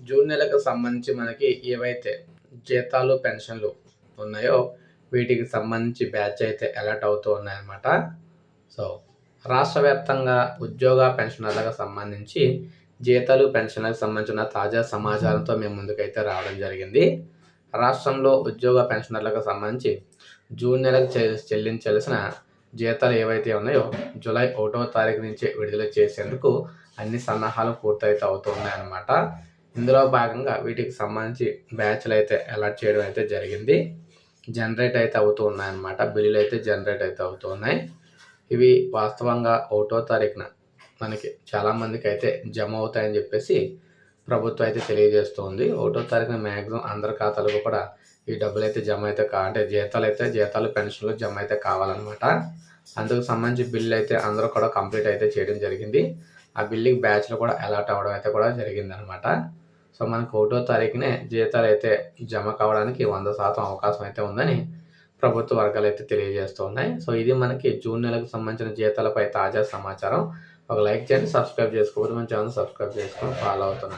June నెలకు సంబంధించి మనకి ఏవైతే జీతాలు పెన్షన్లు ఉన్నాయో వీటికి సంబంధించి బ్యాచ్ అయితే అలర్ట్ అవుతూ ఉన్నాయన్నమాట. సో రాష్ట్ర వ్యాప్తంగా ఉద్యోగ పెన్షనర్లకు సంబంధించి జీతాలు పెన్షన్లకు సంబంధించిన తాజా సమాచారంతో మేము ముందుకైతే రావడం జరిగింది. రాష్ట్రంలో ఉద్యోగ పెన్షనర్లకు సంబంధించి జూన్ నెలకు చెల్లించాల్సిన జీతాలు ఏవైతే ఉన్నాయో జూలై 1వ తారీఖు నుంచి విడుదల చేసేందుకు అన్ని సన్నాహాలు పూర్తయితే అవుతూ ఉన్నాయన్నమాట. ఇందులో భాగంగా వీటికి సంబంధించి బ్యాచ్లు అయితే అలర్ట్ చేయడం అయితే జరిగింది. జనరేట్ అయితే అవుతూ ఉన్నాయన్నమాట. బిల్లులు అయితే జనరేట్ అయితే అవుతూ ఉన్నాయి. ఇవి వాస్తవంగా 1వ తారీఖున మనకి చాలామందికి అయితే జమ అవుతాయని చెప్పేసి ప్రభుత్వం అయితే తెలియజేస్తుంది. 1వ తారీఖున మ్యాక్సిమం అందరి ఖాతాలకు కూడా ఈ డబ్బులు అయితే జమ అయితే అంటే జీతాలు పెన్షన్లు జమ అయితే కావాలన్నమాట. అందుకు సంబంధించి బిల్లు అయితే అందరూ కూడా కంప్లీట్ అయితే చేయడం జరిగింది. ఆ బిల్లుకి బ్యాచ్లు కూడా అలర్ట్ అవ్వడం అయితే కూడా జరిగిందనమాట. సో మనకు 1వ తారీఖునే జీతాలు అయితే జమ కావడానికి 100% అవకాశం అయితే ఉందని ప్రభుత్వ వర్గాలు అయితే తెలియజేస్తూ ఉన్నాయి. సో ఇది మనకి జూన్ నెలకు సంబంధించిన జీతాలపై తాజా సమాచారం. ఒక లైక్ చేయండి, సబ్స్క్రైబ్ చేసుకోకపోతే మన ఛానల్ సబ్స్క్రైబ్ చేసుకొని ఫాలో అవుతున్నాను.